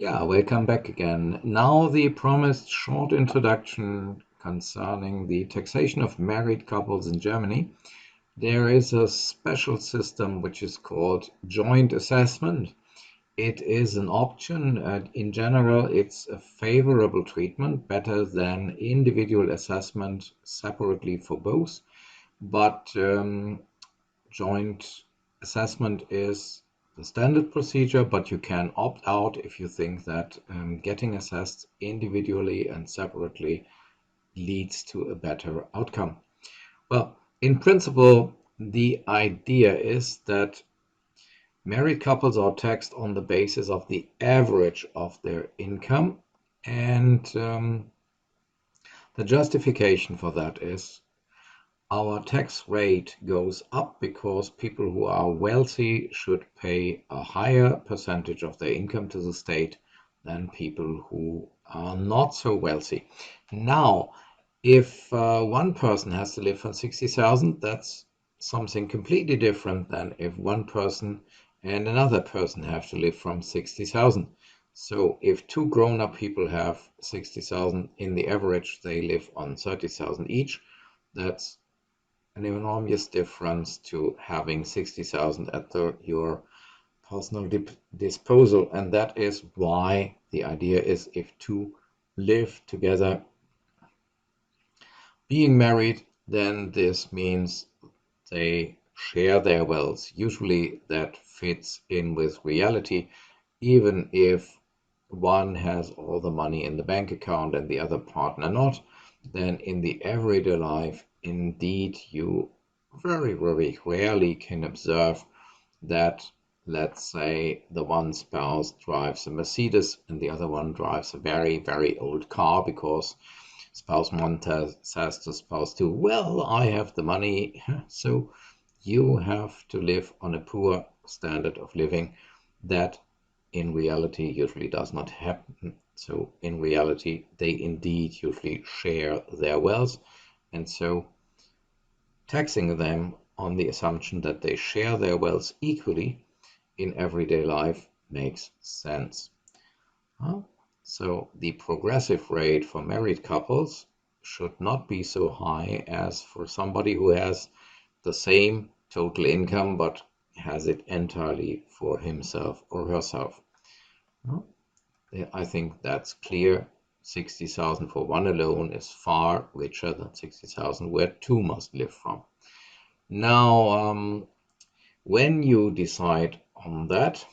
Yeah, welcome back again. Now, the promised short introduction concerning the taxation of married couples in Germany. There is a special system which is called joint assessment. It is an option. In general, it's a favorable treatment, better than individual assessment separately for both. But joint assessment is the standard procedure, but you can opt out if you think that getting assessed individually and separately leads to a better outcome. Well, in principle, the idea is that married couples are taxed on the basis of the average of their income, and the justification for that is our tax rate goes up because people who are wealthy should pay a higher percentage of their income to the state than people who are not so wealthy. Now, if one person has to live on 60,000, that's something completely different than if one person and another person have to live from 60,000. So if two grown-up people have 60,000, in the average they live on 30,000 each. That's an enormous difference to having 60,000 at your personal disposal. And that is why the idea is if two live together, being married, then this means they share their wealth. Usually that fits in with reality, even if one has all the money in the bank account and the other partner not, then in the everyday life, indeed, you very, very rarely can observe that, let's say, the one spouse drives a Mercedes and the other one drives a very, very old car because spouse one says to spouse two, well, I have the money, so you have to live on a poor standard of living. That in reality usually does not happen. So in reality, they indeed usually share their wealth, and so taxing them on the assumption that they share their wealth equally in everyday life makes sense. So the progressive rate for married couples should not be so high as for somebody who has the same total income but has it entirely for himself or herself. I think that's clear. 60,000 for one alone is far richer than 60,000 where two must live from. Now, when you decide on that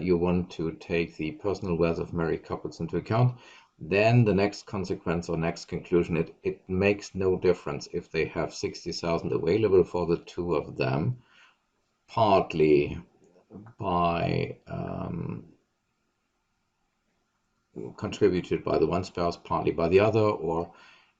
you want to take the personal wealth of married couples into account, then the next consequence or next conclusion, it makes no difference if they have 60,000 available for the two of them, partly by contributed by the one spouse, partly by the other, or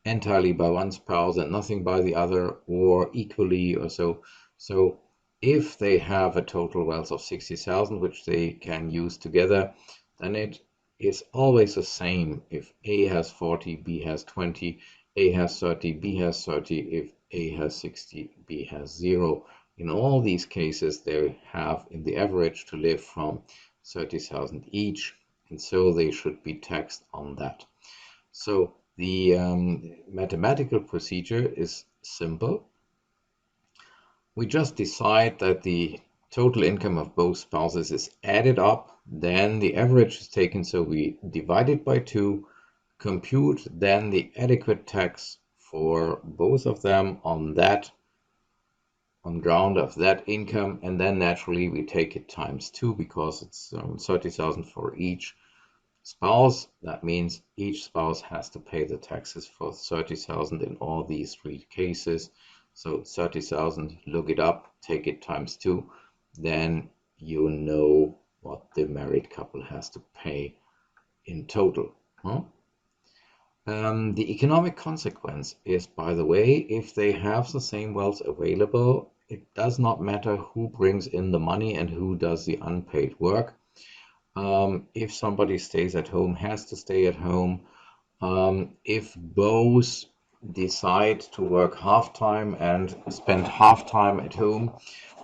entirely by one spouse and nothing by the other, or equally or so. So if they have a total wealth of 60,000 which they can use together, then it is always the same. If A has 40, B has 20, A has 30, B has 30. If A has 60, B has 0. In all these cases, they have in the average to live from 30,000 each, and so they should be taxed on that. So the mathematical procedure is simple. We just decide that the total income of both spouses is added up, then the average is taken, so we divide it by 2, compute then the adequate tax for both of them on ground of that income, and then naturally we take it times 2 because it's 30,000 for each spouse. That means each spouse has to pay the taxes for 30,000 in all these 3 cases. So 30,000, look it up, take it times 2, then you know what the married couple has to pay in total. The economic consequence is, by the way, if they have the same wealth available, it does not matter who brings in the money and who does the unpaid work. If somebody stays at home, has to stay at home. If both decide to work half-time and spend half-time at home,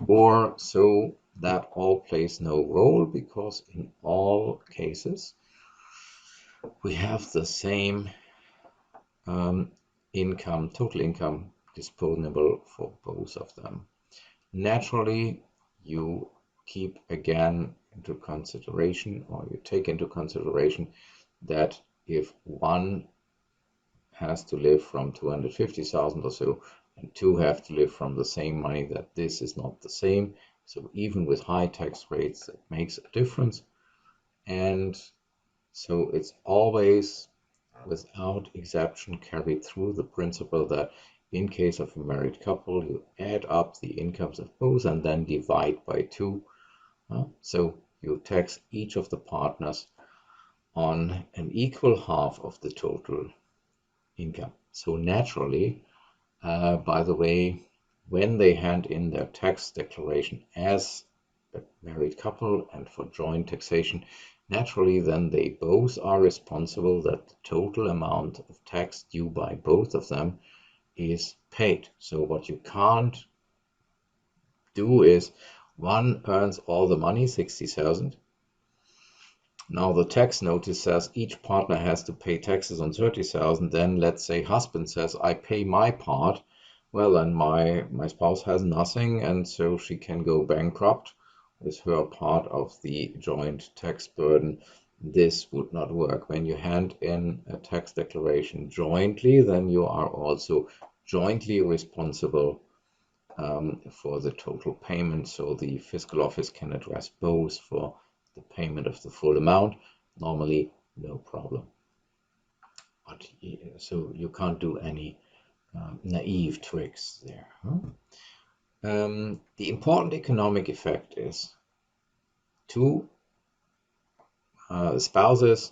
or so, that all plays no role because in all cases, we have the same income, total income disposable for both of them. Naturally, you keep again into consideration, or you take into consideration that if one has to live from 250,000 or so, and two have to live from the same money, that this is not the same. So even with high tax rates, it makes a difference. And so it's always, without exception, carried through the principle that in case of a married couple, you add up the incomes of both and then divide by two. So you tax each of the partners on an equal half of the total income. So naturally, by the way, when they hand in their tax declaration as a married couple and for joint taxation, naturally then they both are responsible that the total amount of tax due by both of them is paid. So what you can't do is one earns all the money, 60,000. Now the tax notice says each partner has to pay taxes on 30,000. Then let's say husband says, I pay my part. Well, then my spouse has nothing, and so she can go bankrupt with her part of the joint tax burden. This would not work. When you hand in a tax declaration jointly, then you are also jointly responsible for the total payment. So the fiscal office can address both for the payment of the full amount. Normally, no problem. But so you can't do any naive tricks there. The important economic effect is two spouses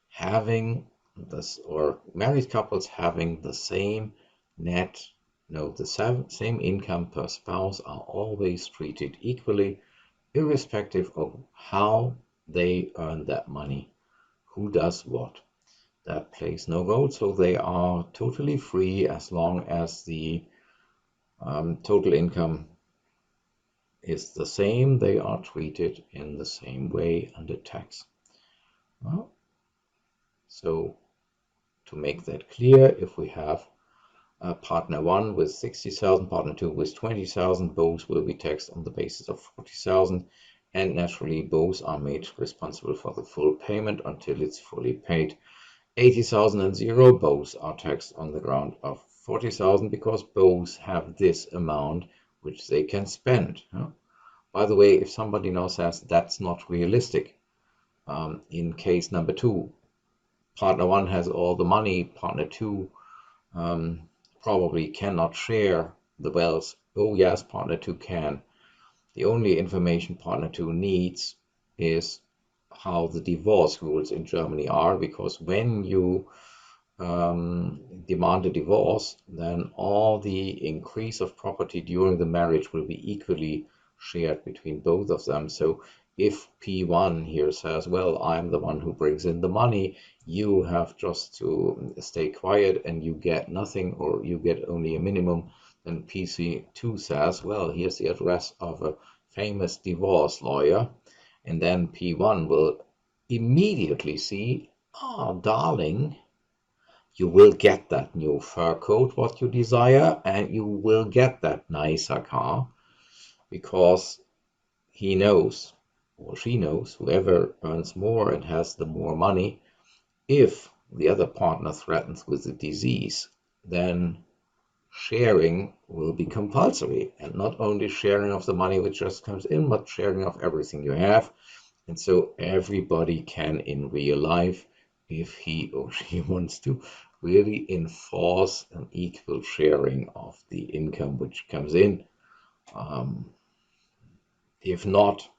having this, or married couples having the same net, no, the same income per spouse are always treated equally, irrespective of how they earn that money, who does what. That plays no role, so they are totally free as long as the total income is the same. They are treated in the same way under tax. Well, so to make that clear, if we have partner 1 with 60,000, partner 2 with 20,000, both will be taxed on the basis of 40,000, and naturally both are made responsible for the full payment until it's fully paid. 80,000 and 0, both are taxed on the ground of 40,000 because both have this amount which they can spend. By the way, if somebody now says that's not realistic, in case number 2, partner 1 has all the money, partner 2 probably cannot share the wealth. Oh yes, partner 2 can. The only information partner 2 needs is how the divorce rules in Germany are, because when you demand a divorce, then all the increase of property during the marriage will be equally shared between both of them. So if P1 here says, well, I'm the one who brings in the money, you have just to stay quiet and you get nothing, or you get only a minimum, then PC2 says, well, here's the address of a famous divorce lawyer. And then P1 will immediately see, oh, darling, you will get that new fur coat, what you desire, and you will get that nicer car, because he knows, or she knows, whoever earns more and has the more money, if the other partner threatens with a disease, then sharing will be compulsory, and not only sharing of the money which just comes in, but sharing of everything you have. And so everybody can, in real life, if he or she wants to, really enforce an equal sharing of the income which comes in. If not,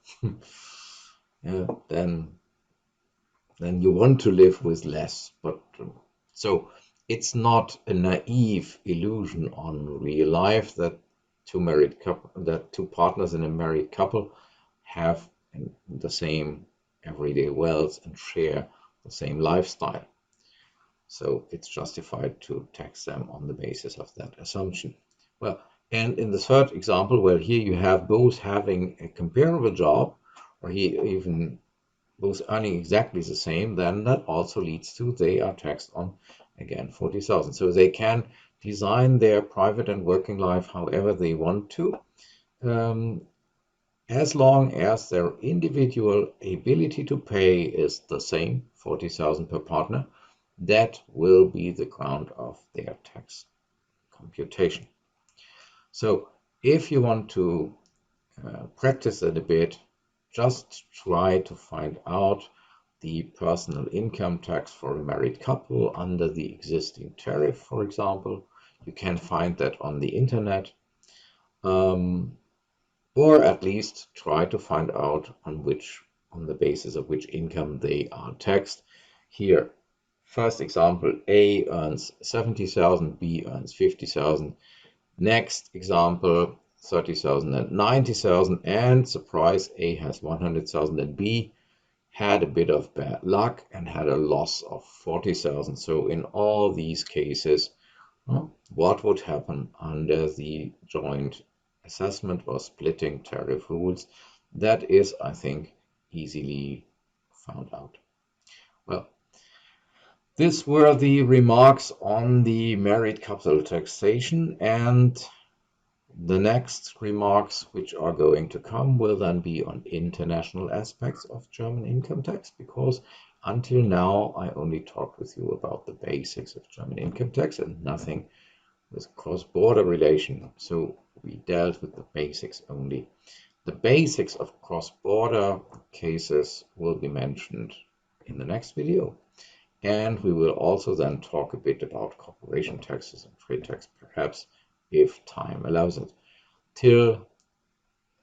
then you want to live with less. But so it's not a naive illusion on real life that two partners in a married couple have the same everyday wealth and share the same lifestyle. So it's justified to tax them on the basis of that assumption. Well, and in the third example, well, here you have both having a comparable job, or he even both earning exactly the same, then that also leads to they are taxed on, again, 40,000. So they can design their private and working life however they want to, as long as their individual ability to pay is the same, 40,000 per partner. That will be the ground of their tax computation. So if you want to practice it a bit, just try to find out the personal income tax for a married couple under the existing tariff, for example. You can find that on the internet, or at least try to find out on the basis of which income they are taxed. Here, first example, A earns 70,000, B earns 50,000. Next example, 30,000 and 90,000, and surprise, A has 100,000 and B had a bit of bad luck and had a loss of 40,000. So in all these cases, what would happen under the joint assessment or splitting tariff rules? That is, I think, easily found out. Well, these were the remarks on the married couple taxation, and the next remarks which are going to come will then be on international aspects of German income tax, because until now I only talked with you about the basics of German income tax and nothing with cross-border relation. So we dealt with the basics only. The basics of cross-border cases will be mentioned in the next video. And we will also then talk a bit about corporation taxes and trade tax, perhaps, if time allows it. Till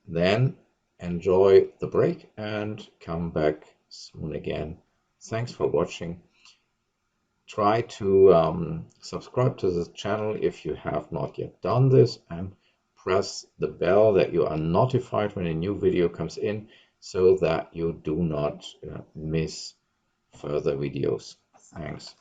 then, enjoy the break and come back soon again. Thanks for watching. Try to subscribe to this channel if you have not yet done this, and press the bell that you are notified when a new video comes in so that you do not miss further videos. Thanks.